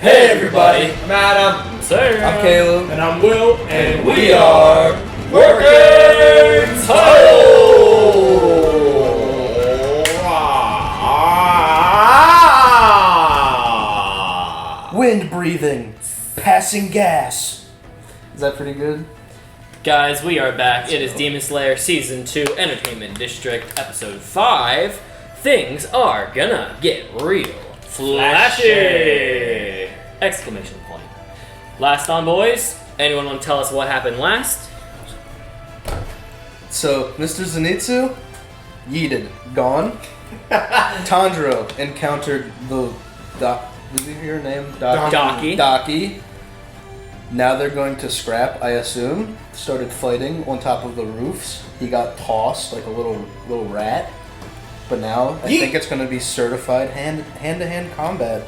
Hey everybody! I'm Adam. I'm Sarah. I'm Caleb. And I'm Will. And we are Working Title! Wind breathing. Passing gas. Is that pretty good? Guys, we are back. It is Demon Slayer Season 2 Entertainment District Episode 5. Things are gonna get real. Flashy! Exclamation point. Last on, boys. Anyone want to tell us what happened last? So, Mr. Zenitsu, yeeted, gone. Tanjiro encountered the did you hear her name? Daki. Now they're going to scrap, I assume. Started fighting on top of the roofs. He got tossed like a little rat. But now I think it's going to be certified hand-to-hand combat.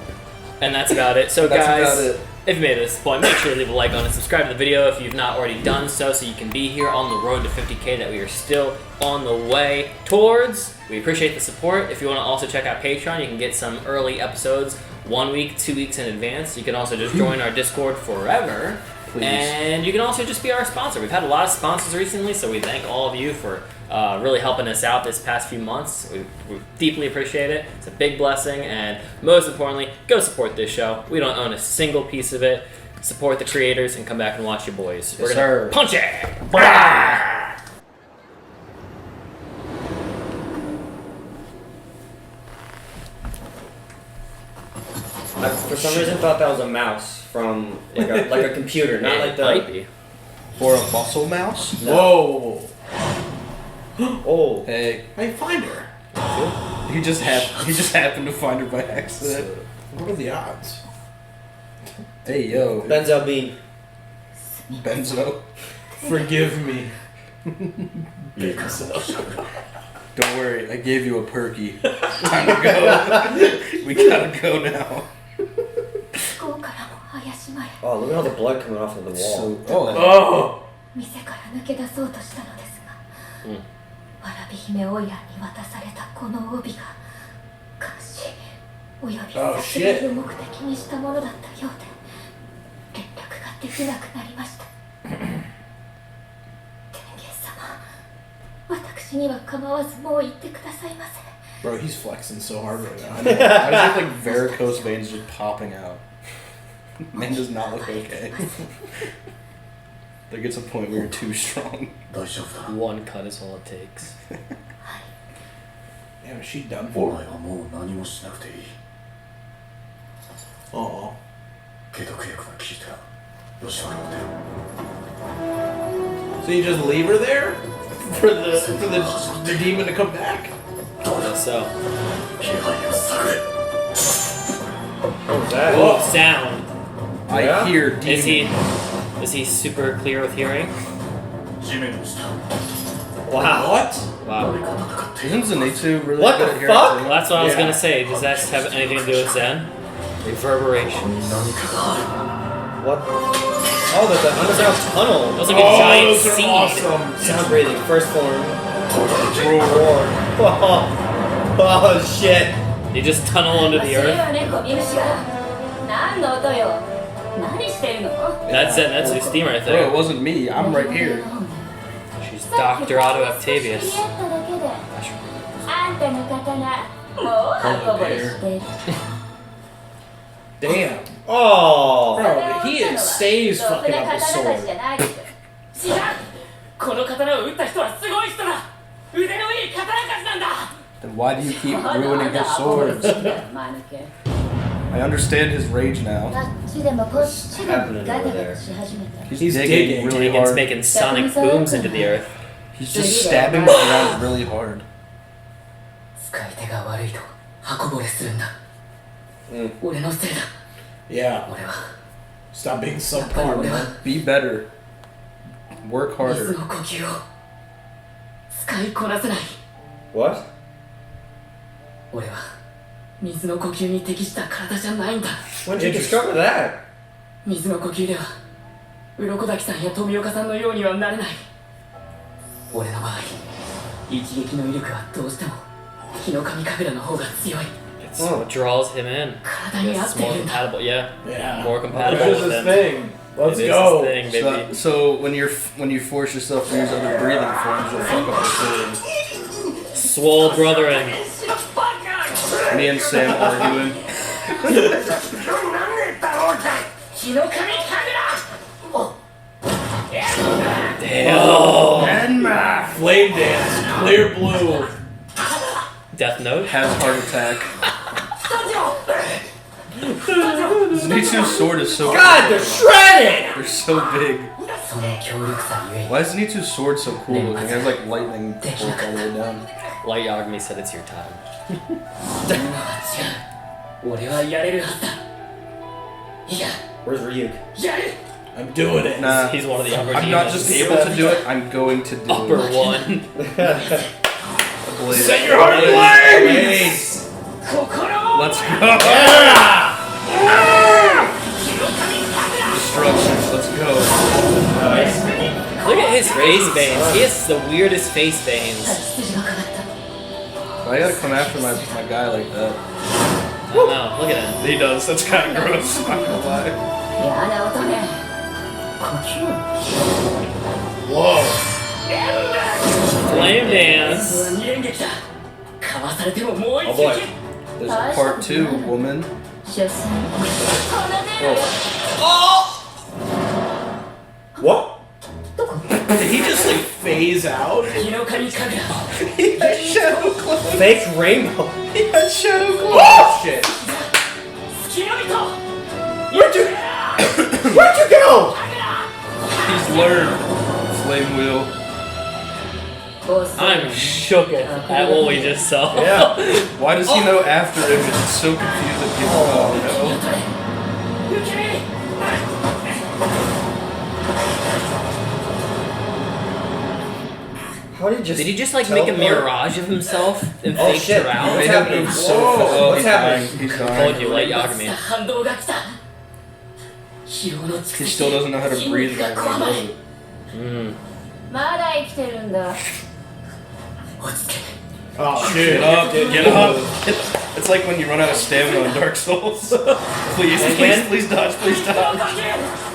And that's about it. So that's guys, about it. if you made it to this point, make sure to leave a like on it, subscribe to the video if you've not already done so you can be here on the road to 50K that we are still on the way towards. We appreciate the support. If you want to also check out Patreon, you can get some early episodes 1 week, 2 weeks in advance. You can also just join our Discord forever. Please. And you can also just be our sponsor. We've had a lot of sponsors recently, so we thank all of you for really helping us out this past few months. We deeply appreciate it. It's a big blessing, and most importantly, go support this show. We don't own a single piece of it. Support the creators and come back and watch your boys. We're gonna punch it! I, for some reason, thought that was a mouse from like a computer, not like the. Might be. Or a muscle mouse? No. Whoa! Oh, Hey, how you find her? he just happened to find her by accident. What are the odds? Hey yo, Benzo Bean. Benzo. Forgive me. Don't worry, I gave you a perky. Time to go. We gotta go now. Oh, look at all the blood coming off of the wall. So, Oh! 店から抜け出そうとしたのですが、わらび姫親に渡されたこの帯が監視および殺害を目的にしたものだったようで連絡ができなくなりました。天元様、私には構わずもう言ってくださいませ。 Bro, he's flexing so hard right now. I know. I just think varicose veins just popping out. Man does not look okay. There gets a point where you're too strong. One cut is all it takes. Damn, is she done for? Oh. So you just leave her there for the demon to come back? So. What was that? Whoa, sound. I hear demon. Is he super clear with hearing? Wow. What? Wow. Isn't Zenitsu really What good the at hearing fuck? too? Well, that's what I was gonna say. Does that have anything to do with Zen? Reverberations. What? Oh, there's an underground tunnel. That was like a giant those are seed. awesome. Sound breathing. First form. Roar. Oh shit. They just tunnel under the earth. That's it. That's his theme right Bro, it there. wasn't me. I'm right here. She's Dr. Otto Octavius. Damn. Oh. Bro, he stays fucking up his sword. Then why do you keep ruining his swords? I understand his rage now. What's happening over there? He's digging really He's hard. making sonic booms into the earth. He's just stabbing the ground really hard. Yeah. Stop being subpar, man. Be better. Work harder. What? 俺は水の呼吸に適した体じゃないんだ。 When did you discover that? 水の呼吸では鱗滝さんや富岡さんのようにはなれない。俺の場合、一撃の威力はどうしても日の神神楽の方が強い。It's what draws him in. It's more compatible. Yeah. Yeah. More compatible This is with his him. thing. Let's It is go. his thing, baby. So when you force yourself to use other breathing forms, you'll fuck up the sword. Swole brothering. Me and Sam arguing. Damn. Flame dance. Clear blue. Death Note. Has heart attack. Zenitsu's sword is so God, they're shredded! They're so big. Why is Zenitsu's sword so cool looking? It has like lightning bolts all the way down. Light Yagami said it's your time. Where's Ryuk? I'm doing it. Nah, He's one of the upper I'm not demons. just able to do it, I'm going to do Upper it. one. Blaze. Set your heart ablaze! Let's go! Destruction, let's go. Look at his face veins. He has the weirdest face veins. Why you gotta come after my guy like that? I don't know. Look at him. He does, that's kind of gross, I'm not gonna lie. Whoa. Flame dance. Oh boy. There's part 2, woman. What? Did he just like phase out? He had shadow clone. Fake rainbow. He had shadow clone. Oh shit. Where'd you go? He's learned. Flame wheel. I'm shook at what we just saw. Yeah. Why does he know after him? It's so confusing. Oh How did he just like make a mirage of himself and Oh, fake shit. her no. out? Made him happening? move so Whoa, fast. Oh, what's he's happening? dying. He's I told dying. you, Light Yagami. He still doesn't know how to breathe right when he does it. Oh shit. Get up, get up. It's like when you run out of stamina in Dark Souls. Please dodge, please dodge.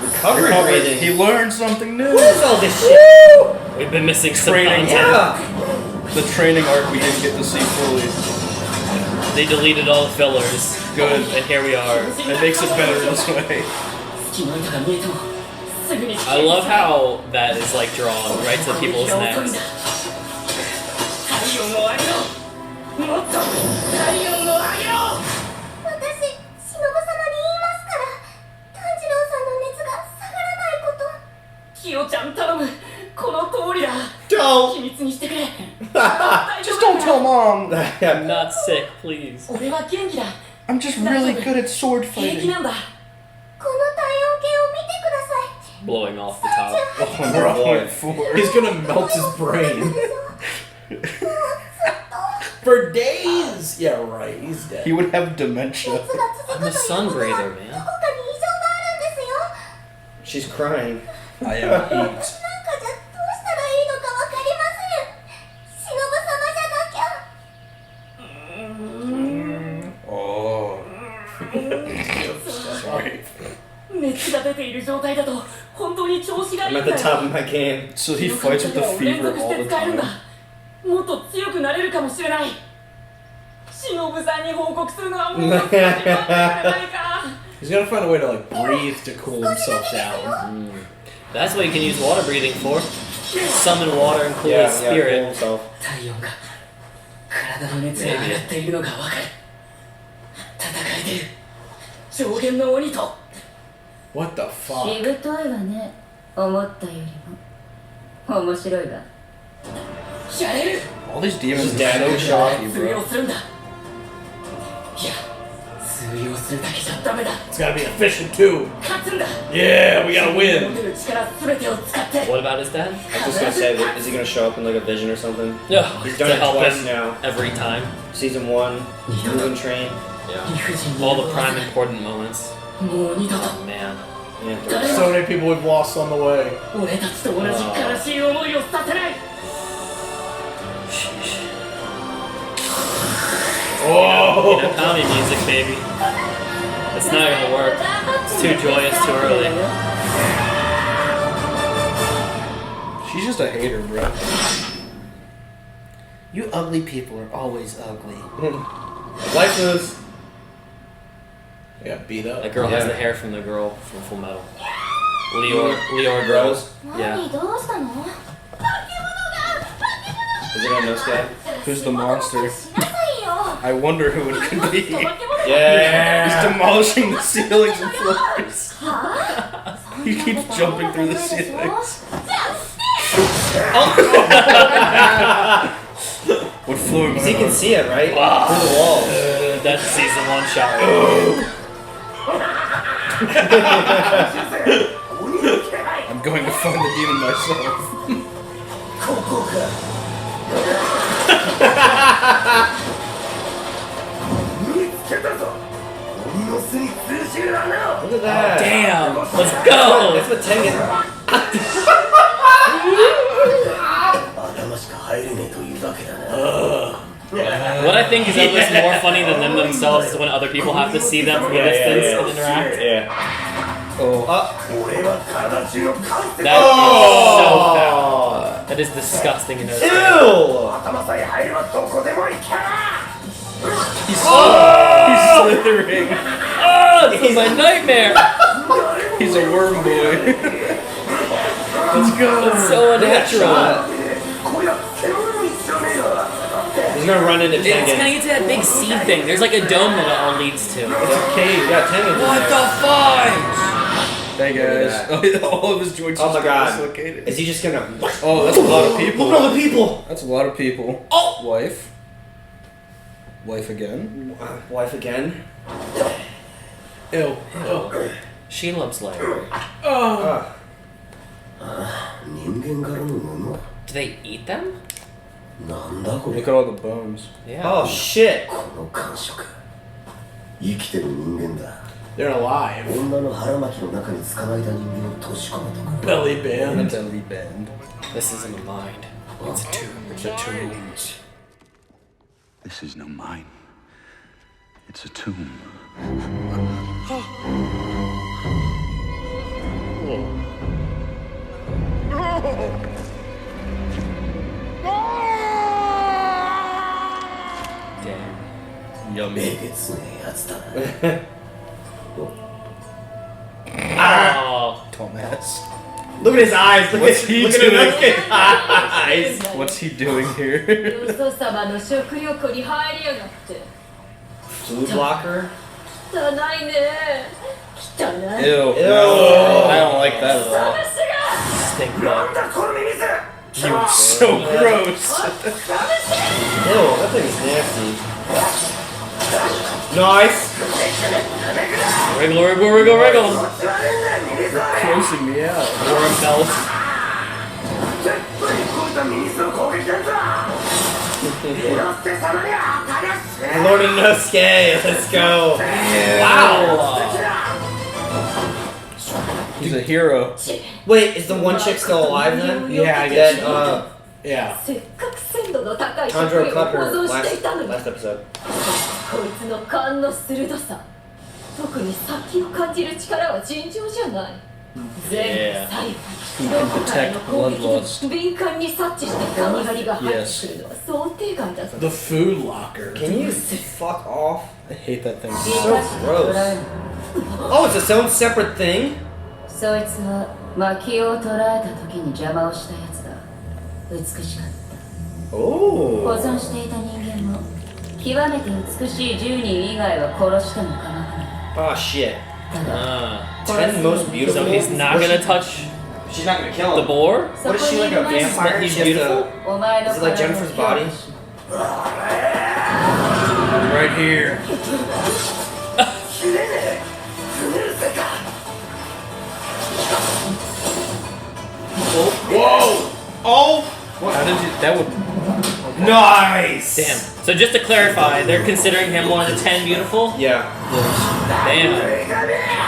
Recovery breathing. He learned something new. What is all this shit? We've been missing some Training. content. Yeah. The training arc we didn't get to see fully. They deleted all the fillers. Good. And here we are. It makes it better this way. I love how that is like drawn right to people's necks. Don't. Just don't tell Mom. I'm not sick, please. I'm just really good at sword fighting. Blowing off the top. Oh, we're on point 4. He's gonna melt his brain. For days! Yeah, right, he's dead. He would have dementia. I'm a sun breather, man. She's crying. I am heat. Oh. Sorry. I'm at the top of my game. So he fights with the fever all the time. He's gonna find a way to like breathe to cool himself down. That's what you can use water breathing for. Summon water and cool his Cool spirit. himself. What the fuck? しぶといわね思ったよりも面白いわ All these demons Just are dad so in shock. cocky, bro. It's gotta be efficient too. Yeah, we gotta win. What about his dad? I was just gonna say, is he gonna show up in like a vision or something? Yeah, He's done to it help twice him now. every time. Season 1, Moving Train. Yeah. All the prime important moments. Oh man. Yeah. So many people we've lost on the way. Sheesh. Kami music, baby. It's not gonna work. It's too joyous too early. She's just a hater, bro. You ugly people are always ugly. Life moves. I got beat up. That girl has the hair from the girl from Full Metal. Leor Rose. Yeah. 何どうしたの？ Is it on Nosuke? Who's the monster? しなさいよ。 I wonder who it could be. Yeah. He's demolishing the ceilings and floors. はあ？ He keeps jumping through the ceilings. What floor am I He can on? see it, right? Wow. Through the walls. That's season 1 shot. I'm going to find the demon myself. Look at that. Damn! Let's go! That's what Tengen. What I think is almost more funny than them themselves is when other people have to see them from a distance and interact. Yeah. Oh. That is so foul. That is disgusting in Ew! He's slithering. Oh, this is my nightmare! He's a worm boy. Let's go. It's so unnatural. He's gonna run into It's gonna Tengen. get to that big seed thing. There's like a dome that it all leads to. It's a cave. Yeah, Tengen's in What there. the fuck? Hey guys. All of his joints Oh my are god. dislocated. Is he just gonna... Oh, that's a lot of people. Look at all the people! That's a lot of people. Oh! Wife. Wife again. Wife again? Ew. She loves Slayer. Do they eat them? Look at all the bones. Yeah. Oh shit! They're alive. Belly band. Belly band. This isn't a mind. It's a tomb. It's a tomb. This is no mine. It's a tomb. Damn. Yummy. Oh. Thomas. Look at his eyes! Look What's at, he look at doing? Inosuke's eyes! What's he doing here? よそ様の食欲に入りやがって Food blocker? 汚いね汚い Ew. Ew. No, I don't like that at all. Stink bug. You're so gross. Ew, that thing's nasty. Nice! Wriggle, wriggle, wriggle, wriggle. You're grossing me out. Worm belt. Lord Inosuke, let's go! Wow! He's a hero. Wait, is the one chick still alive then? Yeah, I guess. That, Yeah. せっかく鮮度の高い食 Tanjiro 料 cut を保 her 存していたのに last episode. こいつの勘の鋭さ特に先を感じる力は尋常じゃない前後左右どこからの攻撃に敏感に察知して神狩りが入ってくるのは想定外だぞ The food locker. Can you fuck off? I hate that thing. So gross. Oh, it's its own separate thing? そいつは薪を捕らえた時に邪魔をしたやつだ美しかった保 Oh. 存していた人間も極めて美しい10人以外は殺しても構わない Oh shit. ただ 10 most beautiful? So he's not gonna touch She's not gonna kill the him. boar? What is she, like a vampire? He's She has beautiful? to- お前の Is it like Jennifer's body? Right here. Whoa! Oh! How did you? That would. Nice! Damn. So just to clarify, they're considering him one of the 10 beautiful? Yeah. Damn.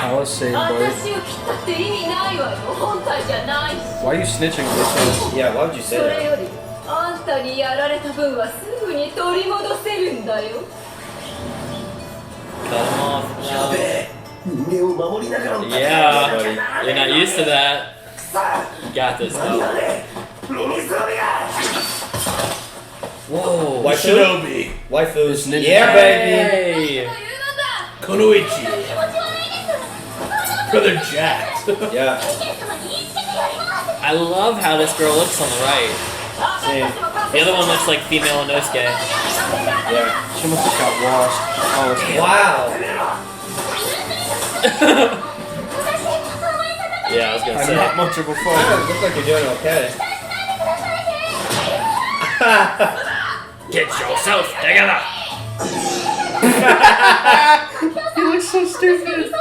Palisade boy. 私を切ったって意味ないわよ本体じゃないし Why are you snitching on this Yeah, why would you そ say れ that? よりあんたにやられた分はすぐに取り戻せるんだよ Cut him off. やべえ人間を守りながらの戦い Yeah, buddy. You're not used to that. You got this, 何 though. がねミニスロビが Whoa. Waifu. Shinobi. Waifus. Ninja. Yeah, baby. Hey. Konoichi. Brother Jack. Yeah. I love how this girl looks on the right. Same. The other one looks like female Inosuke. Yeah. She must have got washed. Oh, okay. Wow. Yeah, I was gonna I'm say. not much of a Kind fighter. of looks like you're doing okay. Get yourself together. He looks so stupid.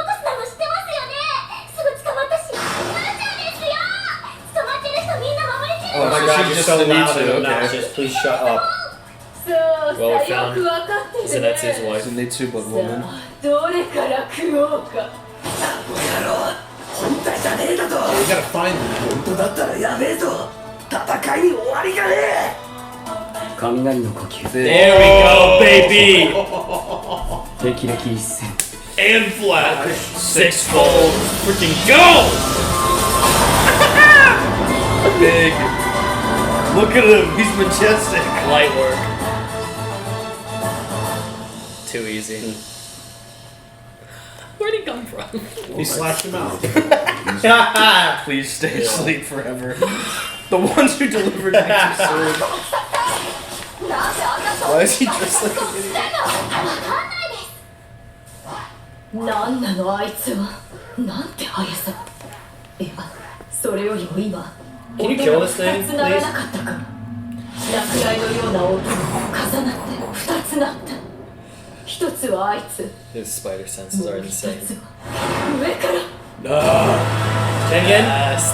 Oh my so god, she's you're just so the loud Zenitsu, and okay. obnoxious. Please shut up. Well, we found Zenitsu's wife. Zenitsu, but woman. どれから食おうか野郎本体じゃねえだと You gotta find them. 本当だったらやべえぞ戦いに終わりがねえ雷の呼吸 There we go, baby. 霹靂一閃 And Flash. Sixfold. Freaking go. Big. Look at him. He's majestic. Light work. Too easy. Where'd he come from? He slashed him out. Please stay asleep forever. The ones who delivered Zenitsu's sword. Why is he dressed like an idiot? なんなのあいつはなんて速さいやそれよりも今 Can you kill this thing, 二つなら please? なかったか落雷のような音が重なって二つなった一つはあいつ His spider senses are もう一つ insane. は上から Tengen? Yes.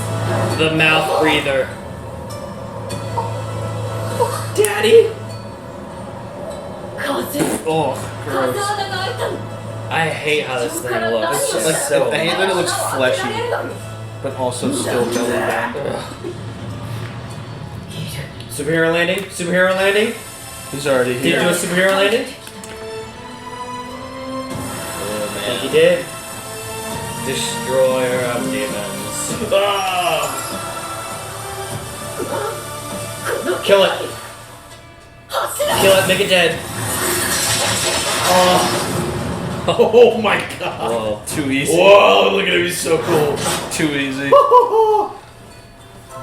The mouth breather. Daddy? 風 Oh, 風 gross. 穴が開いたの I hate how this thing looks. Like, So I hate that it looks fleshy, but also still mellow down. Superhero landing? Superhero landing? He's already Did you do a here. superhero landing? Oh, I think he man. did. Destroyer of demons. Ah! Kill it. Kill it, make it dead. Oh my god. Whoa. Too easy. Whoa, look at him. He's so cool. Too easy.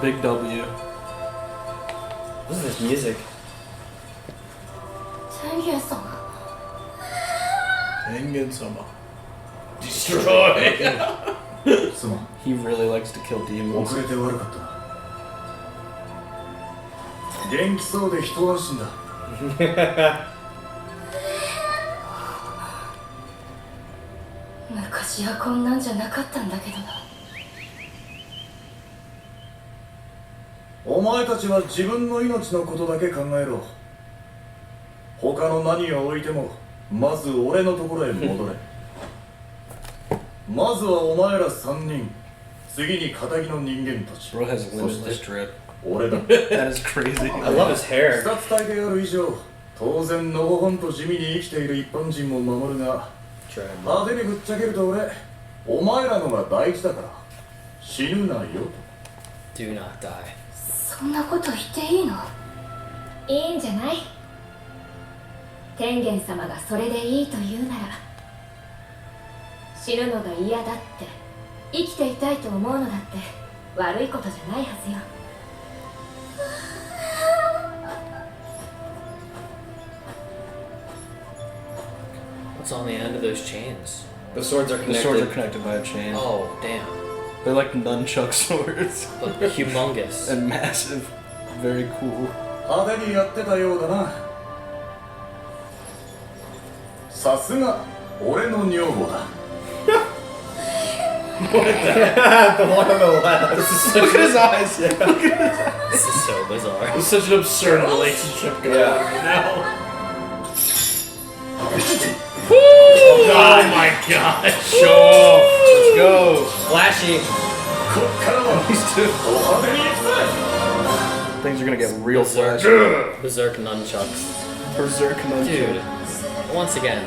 Big W. What is this music? 天元様 Tengen-sama. Destroy. すまん He really likes to kill demons. 遅れて悪かったな元気そうで一安心だ昔はこんなんじゃなかったんだけどなお前たちは自分の命のことだけ考えろ他の何を置いてもまず俺のところへ戻れまずはお前ら3人次に仇の人間たち Bro has limitless drip. 俺だ That is crazy. I love his hair. 視察隊である以上当然のほほんと地味に生きている一般人も守るが派手にぶっちゃけると俺お前らのが大事だから死ぬなよ Do not die. そんなこと言っていいのいいんじゃない天元様がそれでいいと言うなら死ぬのが嫌だって生きていたいと思うのだって悪いことじゃないはずよ What's on the end of those chains? The swords are The connected. swords are connected by a chain. Oh, damn. They're like nunchuck swords. But humongous. And massive. Very cool. 派手にやってたようだなさすが俺の女房だ The one on the left. Look at his eyes. This is so bizarre. There's such an absurd relationship going on right now. Oh my god. Show off. Let's go. Flashy. こっからは These two ド派手に行くぜ things are gonna get real flashy. Berserk nunchucks. Berserk nunchuck. Dude, once again,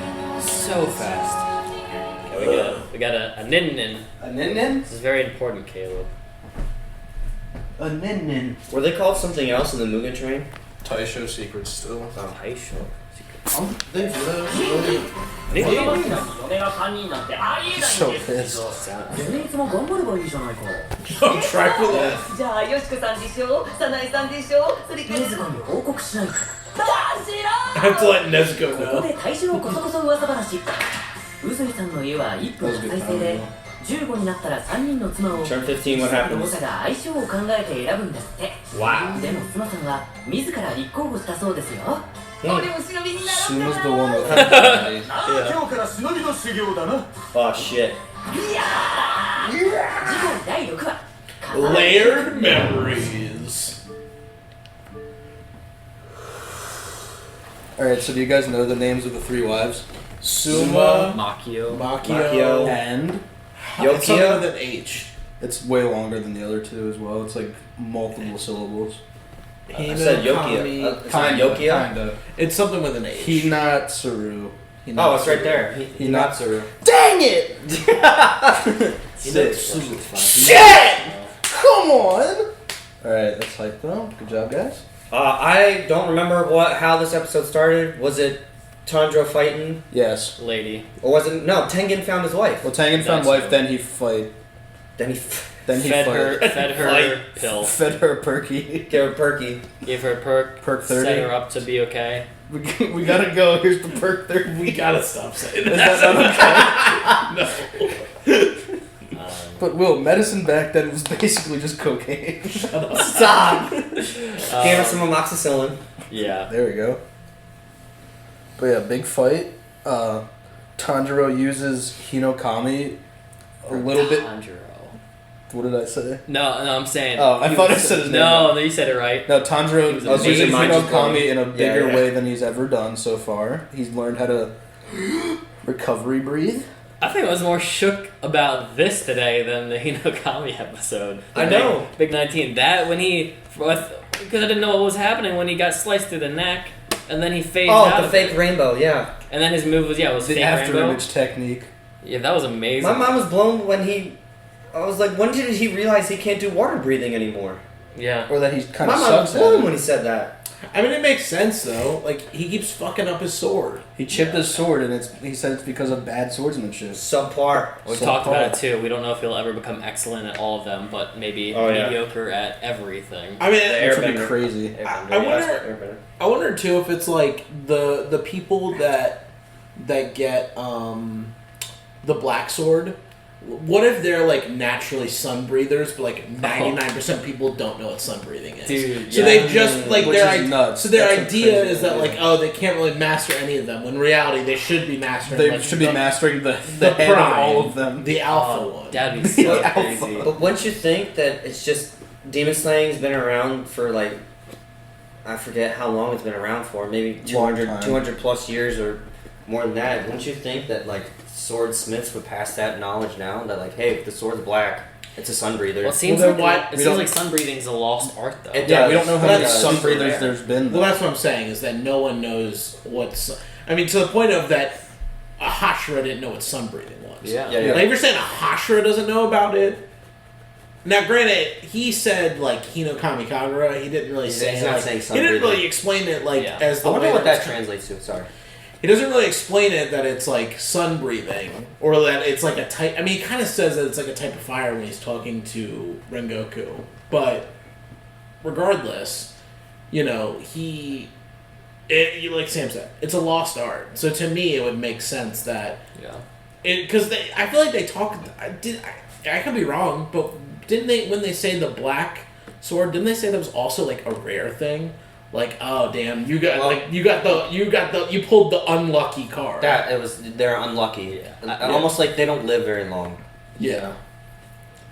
so fast. Okay, we got a nin-nin. A nin-nin? This is very important, Caleb. A nin-nin. Were they called something else in the Mugen Train? Taisho secrets still. Taisho. They so pissed. いつも頑張ればいいじゃないか Don't track with that. じゃあよしこさんでしょ早苗さんでしょそれから禰豆子に報告しないと I have to let Nezuko ここ know. で大正こそこそ噂話宇髄さんの家は一夫多妻制で15になったら3人の妻を Turn 15, what happens? 保護者が相性を考えて選ぶんですって Wow. でも妻さんは自ら立候補したそうですよ俺も忍びにな Suma's ろ the う one か with the 今日から忍びの修行だな Oh shit. 次回第6話 Layered memories. Alright, so do you guys know the names of the three wives? Suma, Makio. Makio, And it's something Yokio. with an H. it's way longer than the other two as well. It's like multiple syllables. I said Yokio. It's not Yokio? Kinda. It's something with an H. Hinatsuru. Oh, it's right there. Hinatsuru. Dang it! Hinatsuru. Shit! Come on! Alright, that's hype though. Good job, guys. I don't remember how this episode started. Was it Tanjiro fighting? Yes. Lady. Or was it... No, Tengen found his wife. Well, Tengen found That's wife, true. then he fight. Then he Fed her pill. Fed her perky. gave her perky. Gave her a perk. Perk 30. Set her up to be okay. We gotta go. Here's the perk 30. We gotta stop saying Is that. that not okay? No. But Will, medicine back then was basically just cocaine. Stop. Gave her some amoxicillin. Yeah. There we go. But yeah, big fight. Tanjiro uses Hinokami a little bit. Tanjiro. What did I say? No, I'm saying. Oh, I thought I said his name. No, you said it right. No, Tanjiro was is using amazing. Hinokami in a bigger yeah. way than he's ever done so far. He's learned how to recovery breathe. I think I was more shook about this today than the Hinokami episode. I know. Big 19. That when he, because I didn't know what was happening when he got sliced through the neck, and then he phased out. Oh, the of fake it. rainbow, yeah. And then his move was The fake after rainbow. image technique. Yeah, that was amazing. My mind was blown when he... I was like, when did he realize he can't do water breathing anymore? Yeah. Or that he kind My of mind was sucks at blown it. when he said that. I mean, it makes sense though. Like he keeps fucking up his sword. He chipped his sword, and he said it's because of bad swordsmanship. Subpar. We've So talked far. about it too. We don't know if he'll ever become excellent at all of them, but maybe Oh, yeah. mediocre at everything. I mean, Which would be Airbender. crazy. I wonder too if it's like the people that get the black sword. What if they're like naturally sun breathers, but like 99% of people don't know what sun breathing is? Dude, So yeah. they just like Which their is nuts. So their That's a idea crazy is that idea. like, oh, they can't really master any of them. When in reality, they should be mastering. They like, should be the- mastering the the head of prime, all of them. the alpha Oh, one. that'd be so Alpha. crazy. But wouldn't you think that it's just... Demon Slaying's been around for like... I forget how long it's been around for. Maybe Long 200, time. 200 plus years or more than that. Wouldn't you think that like swordsmiths would pass that knowledge now? That like, hey, if the sword's black, it's a sun breather. Well, it seems Well, like then why- it we seems don't- like sun breathing is a lost art, though. It Yeah, we does. don't know how But many that's sun super breathers rare. there's been. Well, Though. that's what I'm saying is that no one knows what's. I mean, to the point of that, a Hashira didn't know what sun breathing was. Yeah. Yeah, yeah. Like, if you're saying a Hashira doesn't know about it. Now, granted, he said like Hinokami Kagura. He didn't really He's say. not like, saying he sun didn't breathing. really explain it like Yeah. as the I wonder way what that it's- translates to. Sorry. He doesn't really explain it that it's like sun breathing or that it's like a type. I mean, he kind of says that it's like a type of fire when he's talking to Rengoku, but regardless, you know, like Sam said, it's a lost art. So to me, it would make sense that Yeah. because I feel like they talk. I could be wrong, but didn't they when they say the black sword? Didn't they say that was also like a rare thing? Like, oh damn, you pulled the unlucky card. They're unlucky. Yeah. Almost like they don't live very long. Yeah.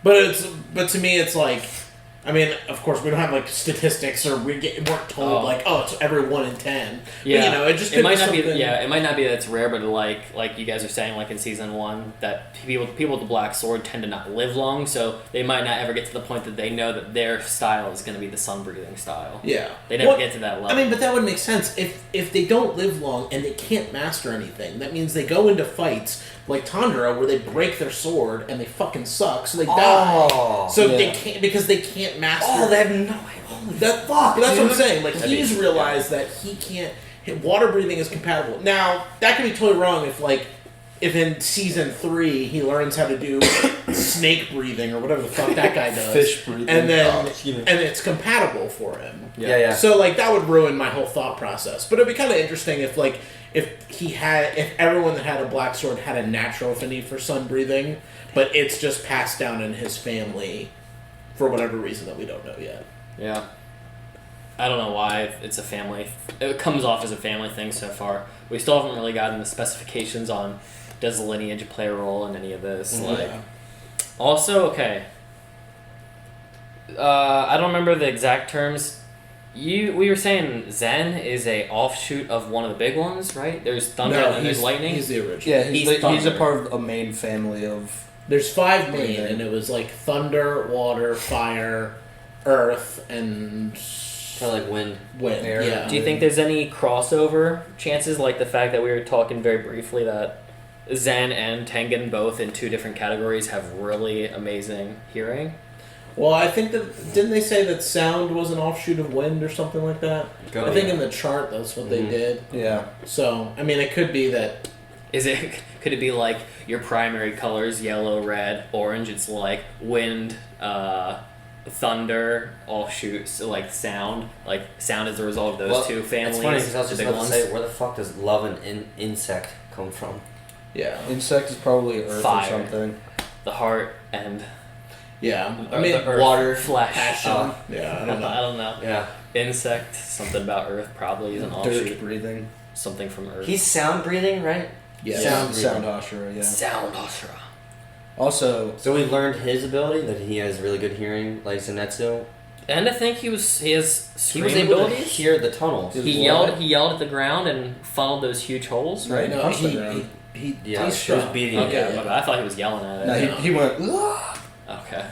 But to me it's like I mean, of course, we don't have like statistics, or weren't told like, oh, it's every 1 in 10. Yeah, but, it just could might be not something... be. Yeah, it might not be that it's rare, but like you guys are saying, like in season 1, that people with the black sword tend to not live long, so they might not ever get to the point that they know that their style is going to be the sun breathing style. Yeah, they never get to that level. I mean, but that would make sense if they don't live long and they can't master anything. That means they go into fights like Tundra, where they break their sword and they fucking suck, so they die. So they can't, because they can't master. Oh, they have no way. That's what I'm saying. Like, he's realized that he can't. Water breathing is compatible. Now that could be totally wrong if in season 3 he learns how to do snake breathing or whatever the fuck that guy does, fish breathing, and then and it's compatible for him. Yeah. So like that would ruin my whole thought process. But it'd be kind of interesting if everyone that had a black sword had a natural affinity for sun breathing, but it's just passed down in his family for whatever reason that we don't know yet. Yeah. I don't know why it's a family. It comes off as a family thing so far. We still haven't really gotten the specifications on does the lineage play a role in any of this. Also, okay. I don't remember the exact terms. We were saying Zen is a offshoot of one of the big ones, right? There's thunder and there's lightning. He's the original. Yeah, he's a part of a main family of. There's 5 main, and it was like thunder, water, fire, earth, and kind of like wind, air. Yeah. Do you think there's any crossover chances, like the fact that we were talking very briefly that Zen and Tengen both in 2 different categories have really amazing hearing? Well, I think that didn't they say that sound was an offshoot of wind or something like that? I think in the chart that's what they did. Yeah. So I mean, it could be that. Could it be like your primary colors, yellow, red, orange? It's like wind, thunder, offshoots, so like sound. Like sound is the result of those 2 families. It's funny because I was just about to say, ones. where the fuck does love and insect come from? Yeah. Insect is probably earth Fire. or something. The heart and I mean, the earth, water, flesh. passion. I don't know. Yeah. Insect, something about earth probably is an offshoot. Dirt breathing. Something from earth. He's sound breathing, right? Yeah. Sound Ashura, yeah. Sound Ashura. Also, so we learned his ability, that he has really good hearing, like Zenitsu. And I think he has He was able to hear the tunnels. He yelled at the ground and funneled those huge holes, right? No, he was beating it. Okay, I thought he was yelling at it. no, he went. Okay.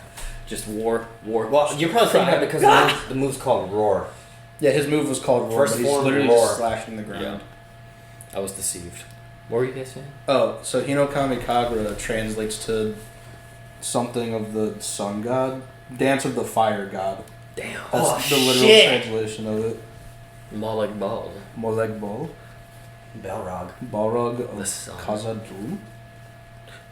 Just war. Well, you're probably thinking that because the move's called Roar. Yeah, his move was called Roar, First but he's form, literally Roar. just slashing the ground. Yeah. I was deceived. What were you guys saying? Oh, so Hinokami Kagura translates to something of the sun god, dance of the fire god. Damn. That's the literal translation of it. Molag Bal. Moleg Bal. Balrog. Balrog of The sun. Khazad-dûm.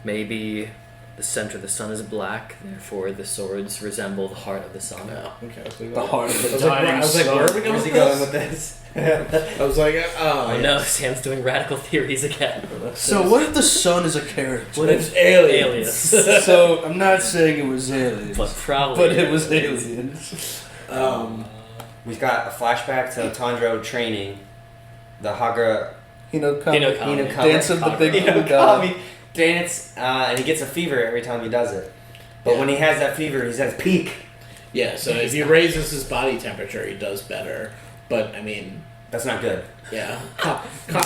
Maybe the center of the sun is black, therefore the swords resemble the heart of the sun. Okay. The heart of the I was like, where are we going Where's with he going this? with this? I was like, Oh no, Sam's doing radical theories again. So what if the sun is a character? What if aliens? Aliens. So I'm not saying it was aliens, But probably. but it was aliens. We've got a flashback to Tanjiro training the Haga Hinokami. Dance of the big blue god. Hinokami dance, and he gets a fever every time he does it. But when he has that fever, he's at his peak. Yeah, so if he raises his body temperature, he does better. But, I mean... That's not good. Yeah.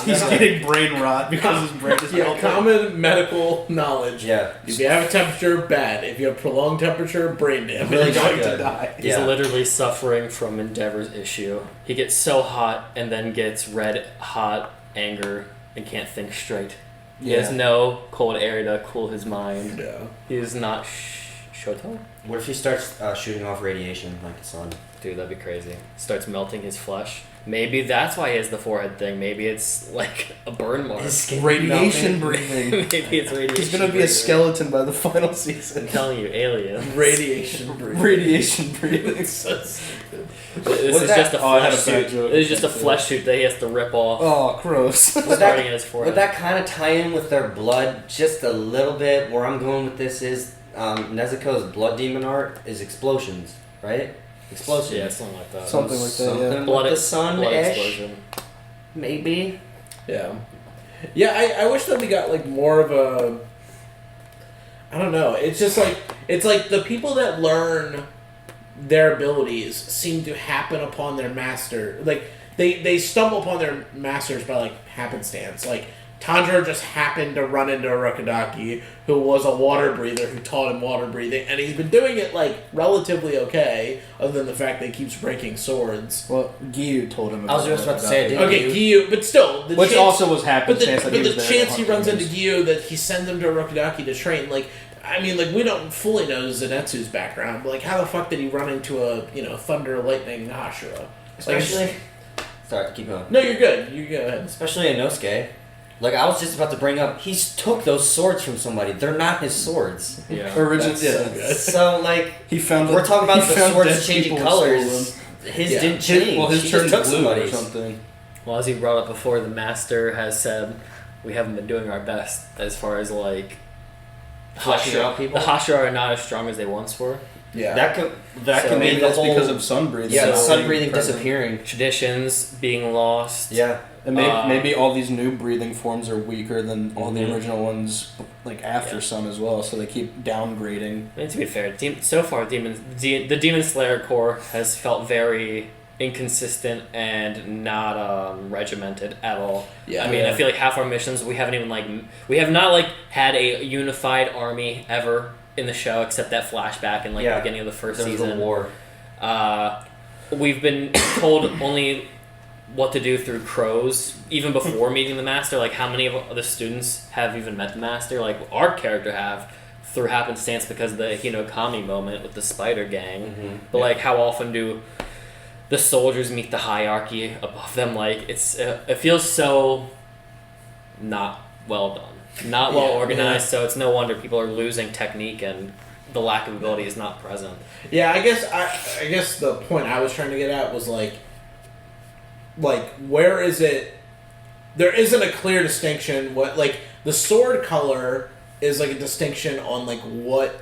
He's getting brain rot because his brain is melting. Common medical knowledge. Yeah. If you have a temperature, bad. If you have prolonged temperature, brain damage. Really Going good. to die. He's literally suffering from Endeavor's issue. He gets so hot and then gets red hot anger and can't think straight. He has no cold air to cool his mind. Yeah. He is not Shoto? What if he starts shooting off radiation like the sun? Dude, that'd be crazy. Starts melting his flesh. Maybe that's why he has the forehead thing. Maybe it's like a burn mark. His skin Radiation melting. breathing. Maybe it's radiation. He's gonna be breathing. a skeleton by the final season. I'm telling you, aliens. Radiation breathing. Radiation breathing. This is that? just a Oh, I had flesh a bad suit. joke. This is just a flesh suit that he has to rip off. Oh, gross. Starting in his forehead. Would that kind of tie in with their blood just a little bit? Where I'm going with this is Nezuko's blood demon art is explosions, right? Explosions. Yeah, something like that. Something like that, yeah. Something Blood, with the sun blood ish, explosion. maybe. Yeah. Yeah, I wish that we got, like, more of a... I don't know. It's just, like... It's like the people that learn their abilities seem to happen upon their master. Like, they stumble upon their masters by, like, happenstance. Like, Tanjiro just happened to run into Urokodaki, who was a water breather, who taught him water breathing, and he's been doing it, like, relatively okay, other than the fact that he keeps breaking swords. Well, Giyu told him. I was just about to say, Okay, Giyu, but still, which also was happenstance. But the chance he runs into Giyu, that he sends him to Urokodaki to train, like, I mean, like, we don't fully know Zenitsu's background, but, like, how the fuck did he run into a, thunder, lightning, Hashira? Especially... Sorry, keep going. No, you're good. You go ahead. Especially Inosuke. Like, I was just about to bring up, he took those swords from somebody. They're not his swords. Yeah. Originally, So, like, he found. We're talking about the swords changing colors. His didn't change. Well, his turned blue or something. Well, as you brought up before, the master has said we haven't been doing our best as far as, like, Fleshing out people? The Hashira are not as strong as they once were. Yeah. That could So be maybe the that's whole... because of sun breathing. Yeah, so sun breathing present. disappearing. Traditions being lost. Yeah. And maybe all these new breathing forms are weaker than all the original ones, like after sun as well. So they keep downgrading. I mean, to be fair, so far the Demon Slayer Corps has felt very inconsistent and not regimented at all. Yeah. I mean, I feel like half our missions we have not had a unified army ever in the show, except that flashback in the beginning of the first season. The war. We've been told only what to do through crows, even before meeting the master. Like, how many of the students have even met the master? Like, our character have through happenstance because of the Hinokami moment with the spider gang. Mm-hmm. But like, how often do the soldiers meet the hierarchy above them? Like, it feels so not well done, not well organized. So it's no wonder people are losing technique and the lack of ability is not present. Yeah, I guess the point I was trying to get at was like where is it? There isn't a clear distinction. What, like, the sword color is like a distinction on like what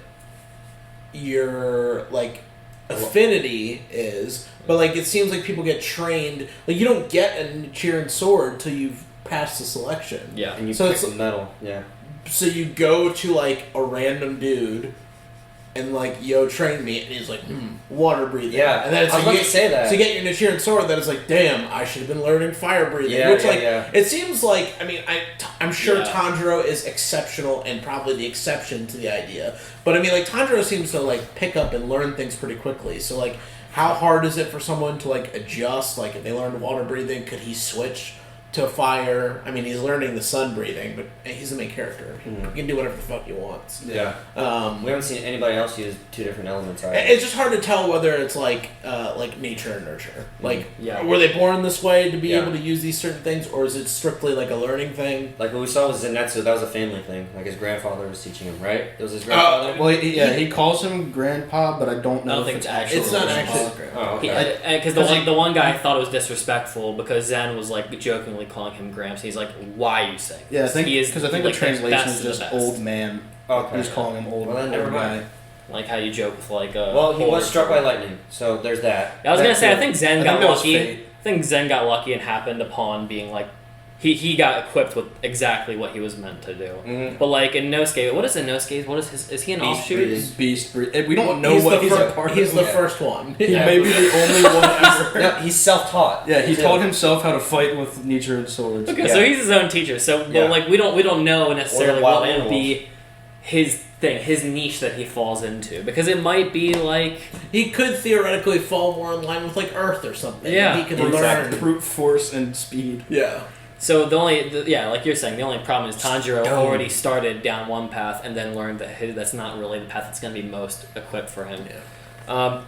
your like affinity is, but like it seems like people get trained. Like, you don't get a Nichiren sword till you've passed the selection. Yeah, And you So pick it's- the metal. Yeah. So you go to like a random dude and like, yo, train me, and he's like, water breathing. Yeah, and then it's I was like, about to say that. So you get your Nichiren sword, then it's like, damn, I should have been learning fire breathing. Yeah, Which, yeah, like, yeah. it seems like, I mean, I'm sure Yeah. Tanjiro is exceptional and probably the exception to the idea. But I mean, like, Tanjiro seems to like pick up and learn things pretty quickly. So like, how hard is it for someone to like adjust? Like, if they learned water breathing, could he switch to fire? I mean, he's learning the sun breathing, but he's the main character. He can do whatever the fuck he wants. Yeah. We haven't seen anybody else use two different elements. Either. It's just hard to tell whether it's like nature and nurture. Like, Yeah. were they born this way to be Yeah. able to use these certain things, or is it strictly like a learning thing? Like what we saw with Zenitsu, that was a family thing. Like his grandfather was teaching him, right? It was his grandfather. Well, he calls him Grandpa, but I don't know I don't if think it's it's actually. It's not Grandpa. actually. Oh, okay. Because the one guy thought it was disrespectful because Zen was like jokingly calling him Gramps. He's like, "Why are you saying?" Yeah, I this? think He is, because I think like, the translation best is of the just best. old man. Okay. He's calling him old, Well, then never old mind. guy. Like how you joke with like a. Well, he was older struck by person. lightning, so there's that. I was gonna say, I think Zen I got think that was lucky. fate. I think Zen got lucky and happened upon being like, he got equipped with exactly what he was meant to do. Mhm. But like in Inosuke, what is Inosuke? What is his? Is he an Beast offshoot? breathing. Beast breed. We don't know he's what the he's a fir- part He's of. the Yeah. first one. He may be the only one ever. No, he's self-taught. Yeah, he too. taught himself how to fight with Nichiren swords. Okay, Yeah. so he's his own teacher. So, but Yeah. like we don't know necessarily wild what will animals. be his thing, his niche that he falls into, because it might be like He could theoretically fall more in line with like Earth or something. Yeah. He could Exact learn. brute force and speed. Yeah. so. Like you're saying, the only problem is Tanjiro already started down one path and then learned that that's not really the path that's going to be most equipped for him. Yeah.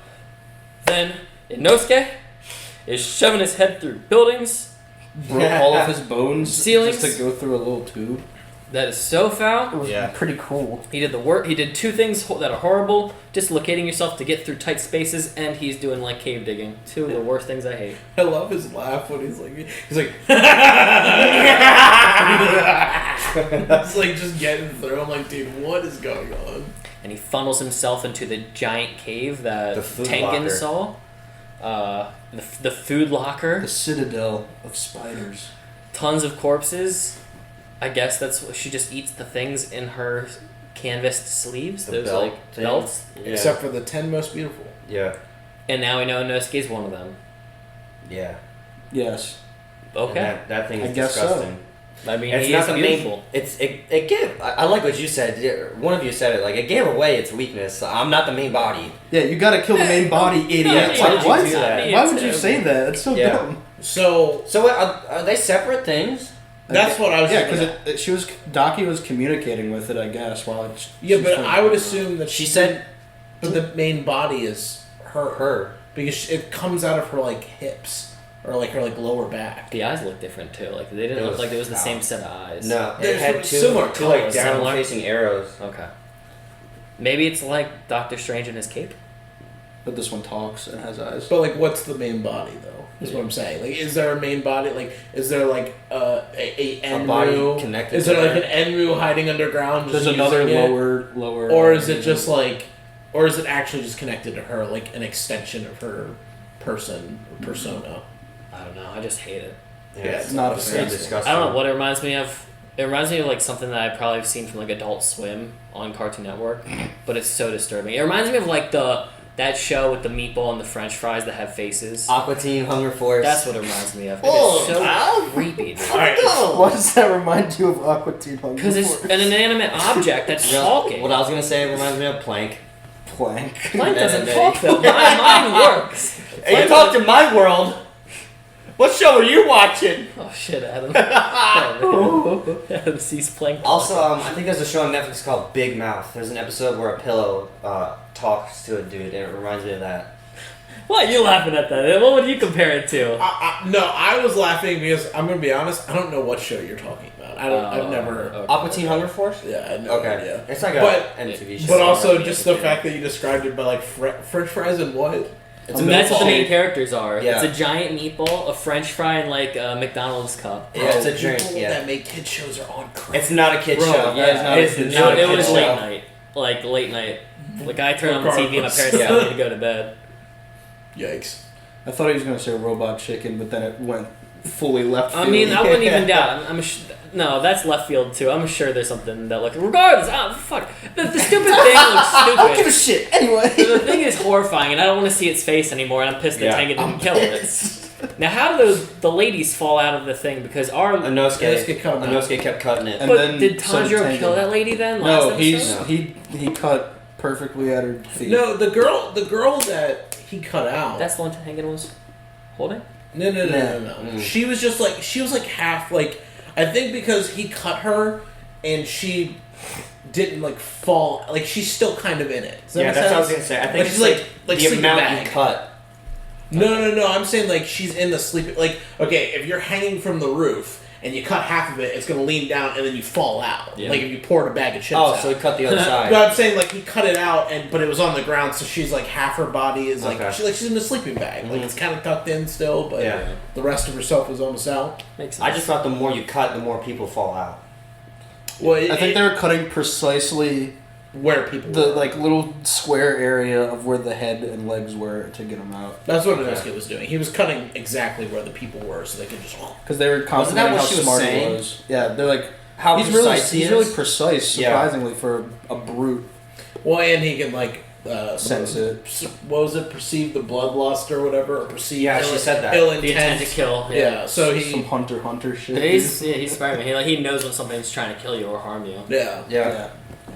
Then Inosuke is shoving his head through buildings. Broke all of his bones Ceilings. just to go through a little tube. That is so foul. Yeah. Pretty cool. He did the work. He did two things that are horrible: dislocating yourself to get through tight spaces, and he's doing like cave digging. Two of the worst things I hate. I love his laugh when he's like, it's like just getting through. I'm like, dude, what is going on? And he funnels himself into the giant cave that The food Tengen locker. saw. The food locker. The citadel of spiders. Tons of corpses. I guess that's what she just eats the things in her canvased sleeves. The Those belt like thing. belts. Yeah. Except for the 10 most beautiful. Yeah. And now we know Inosuke's one of them. Yeah. Yes. Okay. And that thing is I guess disgusting. I mean, It's he not is the beautiful. main. It gave. I like what you said. One of you said it. Like it gave away its weakness. I'm not the main body. Yeah, you gotta kill the main body, idiot. Yeah, Why would you what? do that? Why would you say that? That's so Yeah. dumb. So So are they separate things? that's what I was. Yeah, thinking. because Daki was communicating with it, I guess, while it's. Yeah, she's but trying I to- would assume that She said but the main body is her. her. Because it comes out of her like hips or like her like lower back. The eyes look different too. Like they didn't It look was- like it was the no. same set of eyes. No, it They're had two similar two like colors. down Similar? facing arrows. Okay. Maybe it's like Doctor Strange and his cape. But this one talks and has eyes. But like, what's the main body though? Is what I'm saying. Like, is there a main body? Like, is there like a Enmu? body connected Is to there like her? an Enmu hiding underground? There's just another using it? lower. Or is it just like, or is it actually just connected to her, like an extension of her persona? I don't know. I just hate it. Yeah, it's not a it's fan. disgusting. I don't know what it reminds me of. It reminds me of like something that I've probably seen from like Adult Swim on Cartoon Network, but it's so disturbing. It reminds me of like that show with the meatball and the French fries that have faces. Aqua Teen Hunger Force. That's what it reminds me of. It Oh, is so ow. creepy. Dude. Why does that remind you of Aqua Teen Hunger Because it's Force? an inanimate object that's You know, talking. what I was gonna say reminds me of Plank. Plank. Plank doesn't Hey. talk though. Mine works. Hey, you talked to my world. What show are you watching? Oh shit, Adam. Oh, Adam sees Plank. Also, I think there's a show on Netflix called Big Mouth. There's an episode where a pillow talks to a dude, and it reminds me of that. Why are you laughing at that? What would you compare it to? No, I was laughing because I'm gonna be honest. I don't know what show you're talking about. I've never heard. Okay. Aqua Teen Hunger Force? Yeah, I have no Okay. idea. It's like a But- MTV show. But also Yeah. just the fact that you described it by like French fries and what? It's And that's what the meatball. main characters are. Yeah. It's a giant meatball, a French fry, and like a McDonald's cup. Yeah, it's a People drink, yeah. that make kid shows are on crack. It's not a kid Bro, show. Yeah, That is not a it's kid not- show. it was Kid late show. night. Like late night. Like I turn on the TV and my parents Regardless. tell me to go to bed. Yikes. I thought he was going to say Robot Chicken, but then it went fully left field. I mean, I wouldn't even doubt. No, that's left field too. I'm sure there's something that looks. Regardless, fuck. The stupid thing looks I don't give a stupid. shit. Anyway. The thing is horrifying, and I don't want to see its face anymore. And I'm pissed that Yeah. Tengen didn't kill it. Now, how do the ladies fall out of the thing? Because our Inosuke cut him out. Inosuke kept cutting it. And but then did so did Tanjiro Tengen. kill that lady then? No, Last he's episode? he cut perfectly at her feet. No, the girl that he cut out. That's the one Tengen was holding. No. Mm. She was like half like. I think because he cut her, and she didn't like fall. Like she's still kind of in it. Does that Yeah, make that's what I was sense? gonna say. I think Like, it's she's like the sleeping amount bag. you cut. No. I'm saying like she's in the sleeping. Like okay, if you're hanging from the roof and you cut half of it, it's gonna lean down and then you fall out. Yeah. Like if you poured a bag of chips Oh, out. so he cut the other side. But I'm saying like he cut it out, but it was on the ground, so she's like half her body is like Okay. she's in a sleeping bag. Like Mhm. it's kind of tucked in still, but Yeah. the rest of herself was almost out. Makes sense. I just thought the more you cut, the more people fall out. Well, I think they were cutting precisely where people the were. like little square area of where the head and legs were to get them out. That's what Inosuke was doing. He was cutting exactly where the people were, so they could just. Because they were that complimenting what how she was smart saying? he was. Yeah, they're like How he's really precise he he's is? really precise, Yeah. surprisingly for a brute. Well, and he can like Sense it. What was it? Perceive the bloodlust or whatever, or perceive. Yeah, ill, she said that. Ill the intent to kill. Yeah, so Some he. hunter shit. He's Spider-Man. He knows when something's trying to kill you or harm you. Yeah. Yeah.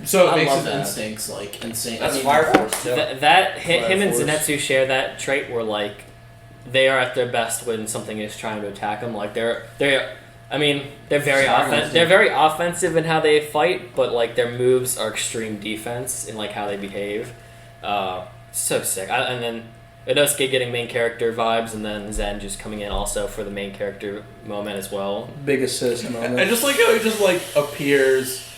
So it I makes love his that. instincts like insane. That's I mean, Fire Force, too. Him and Force. Zenitsu share that trait where like they are at their best when something is trying to attack them. Like they're very offensive in how they fight, but like their moves are extreme defense in like how they behave. So sick. And then Inosuke getting main character vibes, and then Zen just coming in also for the main character moment as well. Big assist moment. I just like how he just like appears.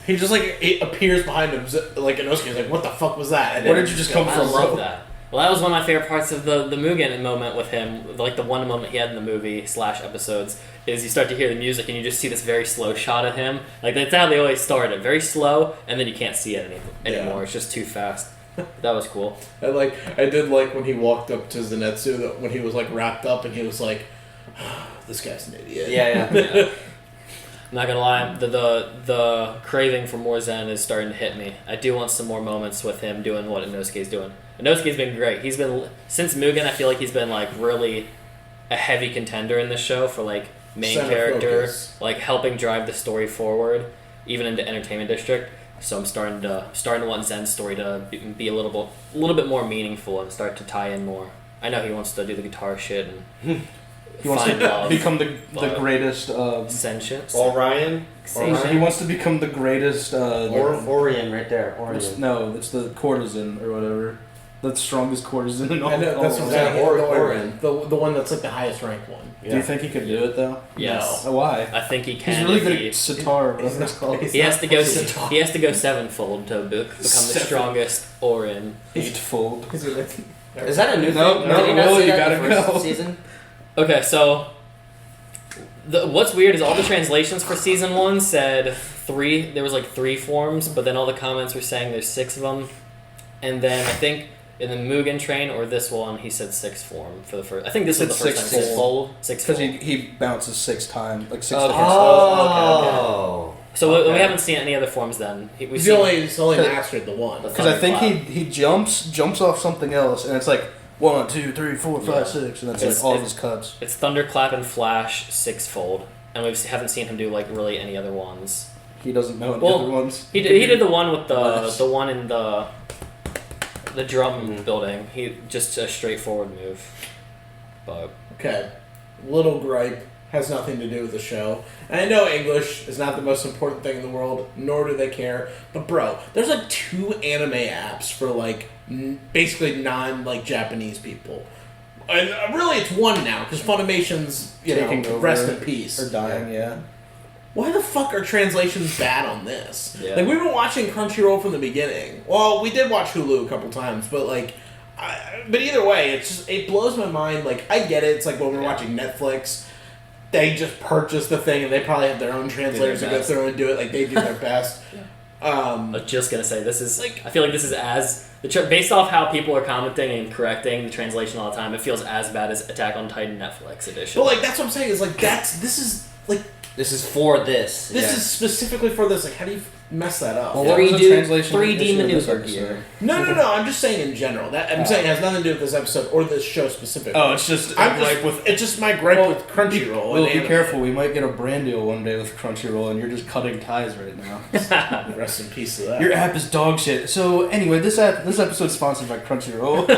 He just like he appears behind him, like Inosuke's like, "What the fuck was that?" And Where then did you just come I from, love bro? that. Well, that was one of my favorite parts of the Mugen moment with him. Like the one moment he had in the movie / episodes is you start to hear the music and you just see this very slow shot of him. Like that's how they always start it, very slow, and then you can't see it anymore. Yeah. It's just too fast. That was cool. I did like when he walked up to Zenitsu when he was like wrapped up and he was like, "This guy's an idiot." Yeah. Yeah. I'm not gonna lie, the craving for more Zen is starting to hit me. I do want some more moments with him doing what Inosuke's doing. Inosuke's been great. He's been, since Mugen, I feel like he's been like really a heavy contender in this show for like main Center character, focus. like helping drive the story forward, even into Entertainment District. So I'm starting to want Zen's story to be a little bit more meaningful and start to tie in more. I know he wants to do the guitar shit and He wants find to love, become the but greatest. sentient. Orion. He wants to become the greatest. Orion right there. Orion. No, it's the courtesan or whatever. The strongest courtesan in all. I know, that's all what of I'm them. saying. Orin. The one that's like the highest ranked one. Do you think he could do it though? Yes. Why? I think he can. He's really if good he- at sitar. Whatever it's called. He has to go. He has to go sevenfold to become the strongest Orin. Eightfold. Is it Is that a new No, thing? no, Did he not Will, say you that in the gotta first go. season? Okay, so what's weird is all the translations for season 1 said 3. There was like 3 forms, but then all the comments were saying there's 6 of them. And then I think in the Mugen train or this one, he said 6 form for the first. I think this was the It's first time. Sixfold. Because he bounces 6 times, like 6 Okay. different Oh. So we Okay. haven't seen any other forms then. We've He's seen only mastered the one. The Because I think Thunderclap. he jumps off something else, and it's like 1, 2, 3, 4, 5, 6, and that's It's- like all of it's- his cuts. It's Thunderclap and Flash 6-fold, and we haven't seen him do like really any other ones. He doesn't know any Well, other ones. He did the one with Less. the one in the drum building. He just a straightforward move. But Okay, little gripe has nothing to do with the show. And I know English is not the most important thing in the world, nor do they care. But bro, there's like 2 anime apps for like basically like Japanese people. And really, it's 1 now because Funimation's Taking over rest in peace. Or dying, yeah. Why the fuck are translations bad on this? Yeah. Like, we've been watching Crunchyroll from the beginning. Well, we did watch Hulu a couple times, but like, but either way, it blows my mind. Like, I get it. It's like when we're watching Netflix, they just purchase the thing and they probably have their own translators to go best. through and do it. Like, they do their best. I was just gonna say this is like I feel like this is based off how people are commenting and correcting the translation all the time. It feels as bad as Attack on Titan Netflix edition. But like, that's what I'm saying. Is like this This is for this. This is specifically for this. Like, how do you mess that up? Well, what was the translation 3D issue of this maneuver episode? gear. No. I'm just saying in general. I'm saying it has nothing to do with this episode or this show specifically. Oh, it's just It's just my gripe with Crunchyroll. Will, and be anime. careful. We might get a brand deal one day with Crunchyroll, and you're just cutting ties right now. Rest in peace to that. Your app is dog shit. So anyway, this episode's sponsored by Crunchyroll.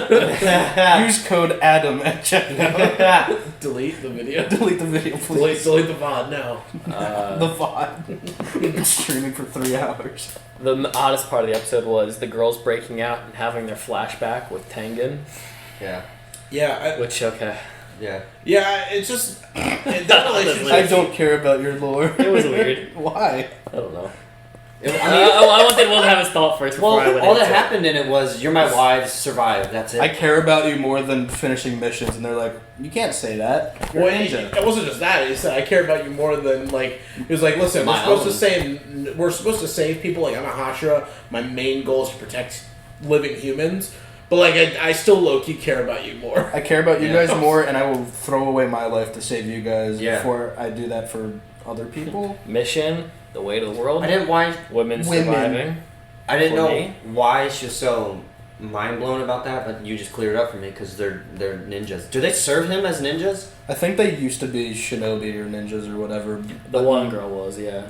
Use code ADAM at checkout. Delete the video. Delete the video, please. Delete the VOD now. The VOD. We've been streaming for 3 hours. The oddest part of the episode was the girls breaking out and having their flashback with Tengen. Yeah. Yeah. Which okay. Yeah. Yeah. It's just that relationship. I don't care about your lore. It was weird. Why? I don't know. I mean, I wanted Will to have his thought first before I well, went all into that it. happened in it was you're my wives, survive. That's it. I care about you more than finishing missions, and they're like, you can't say that. You're Well, a ninja. it wasn't just that. He said, "I care about you more than like." He was like, "Listen, My we're supposed to save people. Like I'm a Hashira. My main goal is to protect living humans. But like, I still low key care about you more." I care about you Yeah. guys more, and I will throw away my life to save you guys Yeah. before I do that for other people. Mission, the way to the world. I didn't why Women Women. surviving. I didn't For know me? why she was so mind blown about that, but you just cleared it up for me because they're ninjas. Do they serve him as ninjas? I think they used to be shinobi or ninjas or whatever. The one girl was, yeah.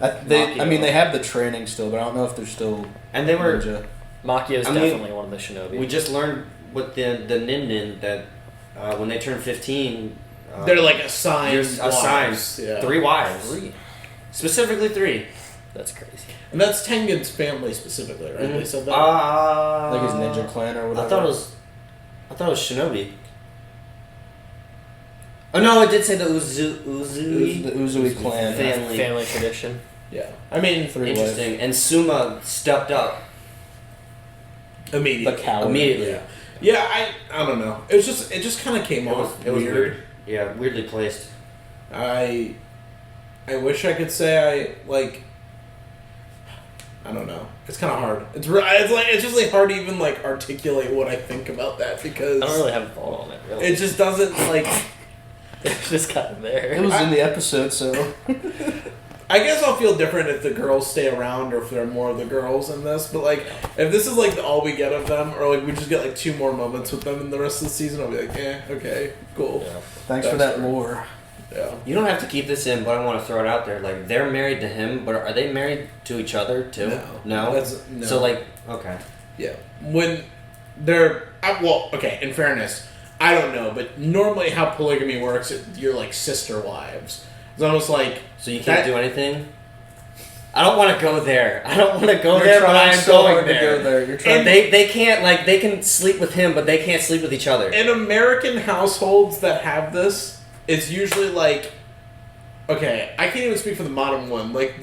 I mean, they have the training still, but I don't know if they're still And they were. ninja. Maki is I mean, definitely one of the shinobi. We just learned with the nin that when they turn 15, They're like assigned. you're assigned wives. Yeah. 3 wives, 3. specifically 3. That's crazy. And that's Tengen's family specifically, right? They said that. Like his ninja clan or whatever. I thought it was shinobi. Oh no, it did say the Uzui. the Uzui clan. Family. Tradition. Yeah. I mean, Interesting. And Suma stepped up immediately. The coward. immediately. Yeah. Yeah. I don't know. It just kind of came off. It was weird. Yeah, weirdly placed. I wish I could say I don't know. It's kind of hard. It's just like hard to even like articulate what I think about that because I don't really have a thought on it, really. it just doesn't like. It's just kind of there. It was in the episode, so. I guess I'll feel different if the girls stay around or if there are more of the girls in this. But like, if this is like all we get of them, or like we just get like 2 more moments with them in the rest of the season, I'll be like, okay, cool. Yeah. Thanks for that lore. Yeah. You don't have to keep this in, but I want to throw it out there. Like, they're married to him, but are they married to each other too? No. No. So like, okay. Yeah. When they're well, okay. In fairness, I don't know, but normally how polygamy works, you're like sister wives. It's almost like So you can't do anything. I don't want to go there. I don't want to go there, but I'm so going hard to there. go there. You're trying. And they can't, like, they can sleep with him, but they can't sleep with each other. in American households that have this, it's usually like, okay, I can't even speak for the modern one. Like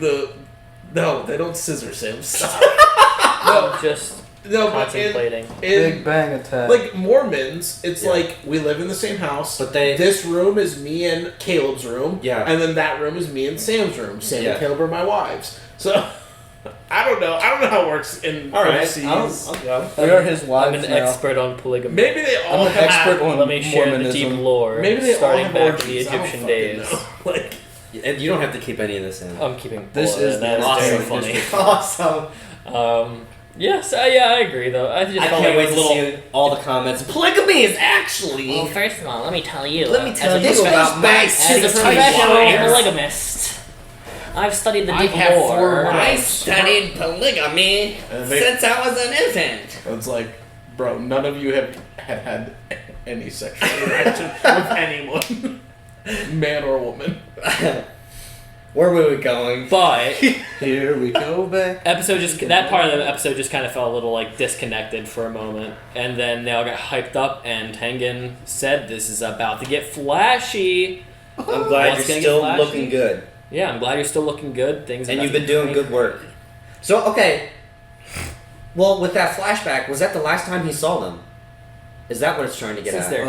no, they don't scissor Sam. Stop. I'm just No, but contemplating. Big Bang attack. like Mormons, it's like we live in the same house. But this room is me and Caleb's room. Yeah. And then that room is me and Sam's room. Sam Yeah. and Caleb are my wives. So I don't know. I don't know how it works in All right, overseas. I'll go. we are his I'm wives an now. expert on polygamy. Maybe they all I'm an have expert on Let me share the Mormonism. deep lore. Maybe they all starting have back in the orgies. I don't Egyptian fucking days. know. Like, And you don't have to keep any of this in. I'm keeping. This all of is it. That's the so most funny. Awesome. Yes, yeah, I agree though. I just I felt can't like wait it to was a little. see all the comments. Polygamy is actually. Well, first of all, let me tell you. Let me tell as a you profe- about my as a sister professional wives. polygamist. I've studied the I deep have 4 lore. wives. I studied polygamy since I was an infant. it's like, bro, none of you have had any sexual interaction with anyone, man or woman. Where were we going? But Here we go back. that part of the episode just kind of felt a little like disconnected for a moment, and then they all got hyped up, and Tengen said, "This is about to get flashy." I'm glad What's you're gonna still get flashy? looking good. Yeah, I'm glad you're still looking good. Things And about you've to been be doing crazy. good work. So, okay. Well, with that flashback, was that the last time he saw them? Is that what it's trying to get Since at? they're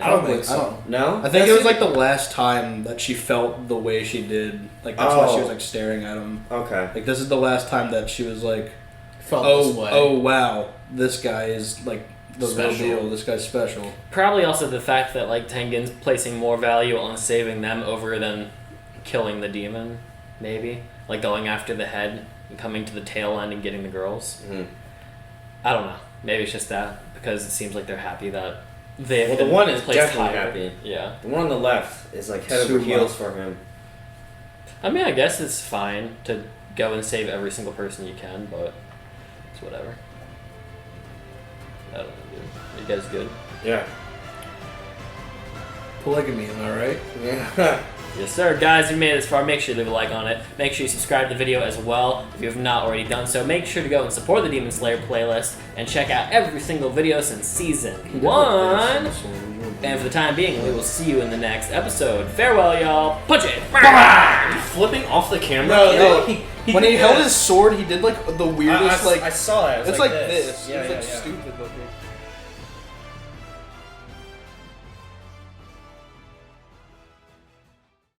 I don't think so. I don't know. I think it was like the last time that she felt the way she did. Like that's why she was like staring at him. Okay. Like this is the last time that she was like, Felt this way. oh wow, this guy is like the real Special. deal. This guy's special. probably also the fact that like Tengen's placing more value on saving them over than killing the demon, maybe like going after the head and coming to the tail end and getting the girls. Mhm. I don't know. Maybe it's just that because it seems like they're happy that they. Well, the one is placed definitely higher. happy. Yeah. The one on the left is like head over Super. heels for him. I mean, I guess it's fine to go and save every single person you can, but it's whatever. I don't know, dude. You guys good? Yeah. Polygamy, am I right? Yeah. Yes, sir. Guys, if you made it this far, make sure you leave a like on it. Make sure you subscribe to the video as well if you have not already done so. Make sure to go and support the Demon Slayer playlist and check out every single video since Season 1. And for the time being, we will see you in the next episode. Farewell, y'all. Punch it! Are you flipping off the camera? No, he when did he held this. his sword, he did like the weirdest I saw that. It was It's like this. Yeah, It's yeah, like yeah. stupid looking.